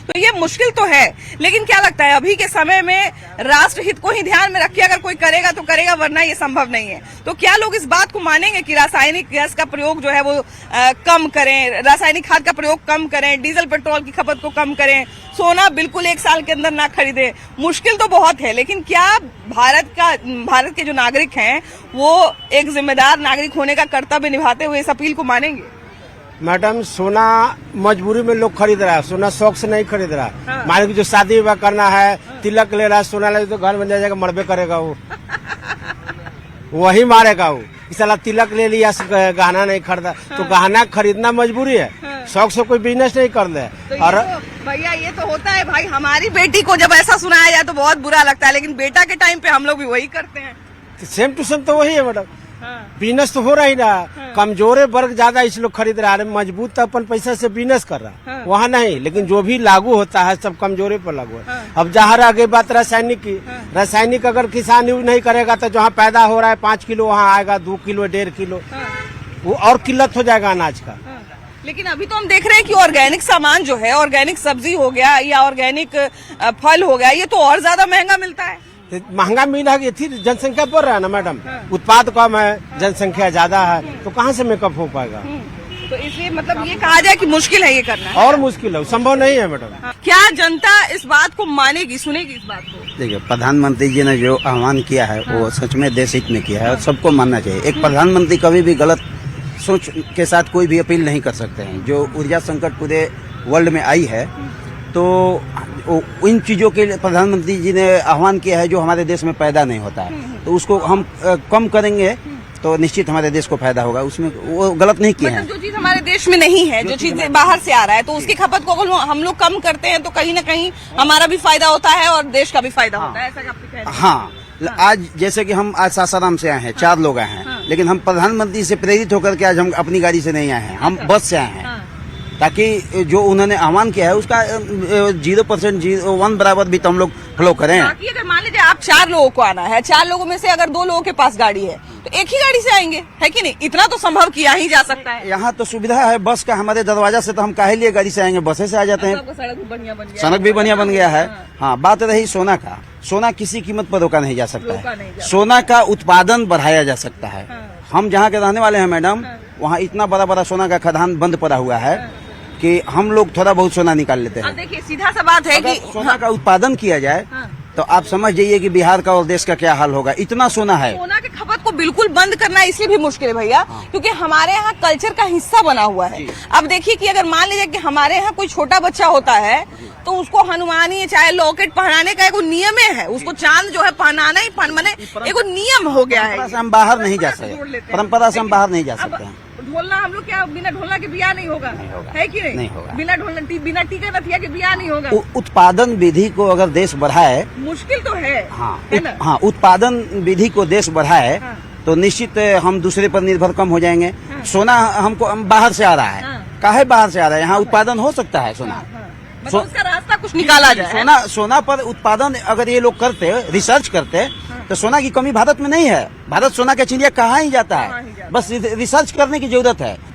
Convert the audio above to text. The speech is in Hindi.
तो ये मुश्किल तो है, लेकिन क्या लगता है अभी के समय में राष्ट्र हित को ही ध्यान में रख के अगर कोई करेगा तो करेगा, वरना ये संभव नहीं है। तो क्या लोग इस बात को मानेंगे कि रासायनिक गैस का प्रयोग जो है वो कम करें, रासायनिक खाद का प्रयोग कम करें, डीजल पेट्रोल की खपत को कम करें, सोना बिल्कुल 1 साल के अंदर ना खरीदे? मुश्किल तो बहुत है, लेकिन क्या भारत के जो नागरिक हैं वो एक जिम्मेदार नागरिक होने का कर्तव्य निभाते हुए इस अपील को मानेंगे? मैडम, सोना मजबूरी में लोग खरीद रहा है, सोना शौक से नहीं खरीद रहा है। हाँ। मान जो शादी विवाह करना है, तिलक ले रहा है, सोना ले तो घर बन जाएगा, मरबे करेगा वो वही मारेगा वो। साला तिलक ले लिया, गहना नहीं खरीदा। तो गहना खरीदना मजबूरी है, शौक से कोई बिजनेस नहीं कर दे। तो और भैया ये तो होता है भाई, हमारी बेटी को जब ऐसा सुनाया जाए तो बहुत बुरा लगता है, लेकिन बेटा के टाइम पे हम लोग भी वही करते हैं। सेम टू सेम तो वही है मैडम। बिजनेस तो हो रहा ही ना, कमजोरे वर्ग ज्यादा इस लोग खरीद रहा है, मजबूत तो अपन पैसा से बिजनेस कर रहा है, वहाँ नहीं। लेकिन जो भी लागू होता है सब कमजोरे पर लागू है। अब जहाँ रह गई बात रासायनिक की, रासायनिक अगर किसान यूज नहीं करेगा तो जहाँ पैदा हो रहा है 5 किलो वहाँ आएगा 2 किलो 1.5 किलो, वो और किल्लत हो जाएगा अनाज का। लेकिन अभी तो हम देख रहे हैं कि ऑर्गेनिक सामान जो है, ऑर्गेनिक सब्जी हो गया या ऑर्गेनिक फल हो गया, ये तो और ज्यादा महंगा मिलता है। महंगा मिला कि थी, जनसंख्या बढ़ रहा है ना मैडम, उत्पाद कम है, जनसंख्या ज्यादा है, तो कहाँ से मेकअप हो पाएगा? तो इसलिए मतलब ये कहा जाए कि मुश्किल है ये करना है। और मुश्किल है, संभव नहीं है मैडम। क्या जनता इस बात को मानेगी, सुनेगी इस बात को? देखिए, प्रधानमंत्री जी ने जो आह्वान किया है वो सच में देश हित में किया है और सबको मानना चाहिए। एक प्रधानमंत्री कभी भी गलत सोच के साथ कोई भी अपील नहीं कर सकते हैं। जो ऊर्जा संकट पूरे वर्ल्ड में आई है, तो इन चीजों के लिए प्रधानमंत्री जी ने आह्वान किया है जो हमारे देश में पैदा नहीं होता है, तो उसको हम कम करेंगे तो निश्चित हमारे देश को फायदा होगा। उसमें वो गलत नहीं किया है। जो चीज हमारे देश में नहीं है, जो चीज बाहर से आ रहा है, तो उसकी खपत को अगर हम लोग कम करते हैं तो कहीं ना कहीं हमारा भी फायदा होता है और देश का भी फायदा होता है, ऐसा आपको कहना है? हाँ, आज जैसे कि हम आज सासाराम से आए हैं, 4 लोग आए हैं, लेकिन हम प्रधानमंत्री से प्रेरित होकर के आज हम अपनी गाड़ी से नहीं आए हैं, हम बस से आए हैं, ताकि जो उन्होंने आह्वान किया है उसका 0% 1 बराबर भी तो हम लोग फॉलो करें। बाकी अगर मान लीजिए आप 4 लोगों को आना है, 4 लोगों में से अगर 2 लोगों के पास गाड़ी है तो एक ही गाड़ी से आएंगे, है कि नहीं? इतना तो संभव किया ही जा सकता है। यहाँ तो सुविधा है बस का, हमारे दरवाजा से तो हम काहे लिए गाड़ी से आएंगे, बसे से आ जाते हैं। सड़क भी बढ़िया बन गया, सड़क भी बढ़िया बन गया है। हाँ, बात रही सोना का, सोना किसी कीमत पर रोका नहीं जा सकता है। सोना का उत्पादन बढ़ाया जा सकता है। हम जहाँ के रहने वाले हैं मैडम, वहाँ इतना बड़ा बड़ा सोना का खदान बंद पड़ा हुआ है कि हम लोग थोड़ा बहुत सोना निकाल लेते हैं। देखिए, सीधा सा बात है कि सोना का उत्पादन किया जाए तो आप समझ जाइए कि बिहार का और देश का क्या हाल होगा। इतना सोना है। सोना की खपत को बिल्कुल बंद करना इसलिए भी मुश्किल है भैया, क्योंकि हमारे यहाँ कल्चर का हिस्सा बना हुआ है। अब देखिए कि अगर मान लीजिए कि हमारे यहाँ कोई छोटा बच्चा होता है तो उसको हनुमानी चाहे लॉकेट पहनाने का एक नियम है, उसको चांद जो है पहनाना ही माने एक नियम हो गया है। हम बाहर नहीं जा सकते, परंपरा से हम बाहर नहीं जा सकते हैं। ढोलना हम लोग क्या बिना ढोलना के बिया नहीं होगा, है कि नहीं होगा। बिना ढोलना बिना टीका नथिया के बिया नहीं होगा। उत्पादन विधि को अगर देश बढ़ाए, मुश्किल तो है। हाँ, उत्पादन विधि को देश बढ़ाए तो निश्चित हम दूसरे पर निर्भर कम हो जाएंगे। सोना हमको बाहर से आ रहा है, काहे बाहर से आ रहा है? यहाँ उत्पादन हो सकता है सोना, उसका रास्ता कुछ निकाला जाए। सोना पर उत्पादन अगर ये लोग करते, रिसर्च करते, तो सोना की कमी भारत में नहीं है। भारत सोना का चिड़िया कहाँ ही जाता है, बस रिसर्च करने की जरूरत है।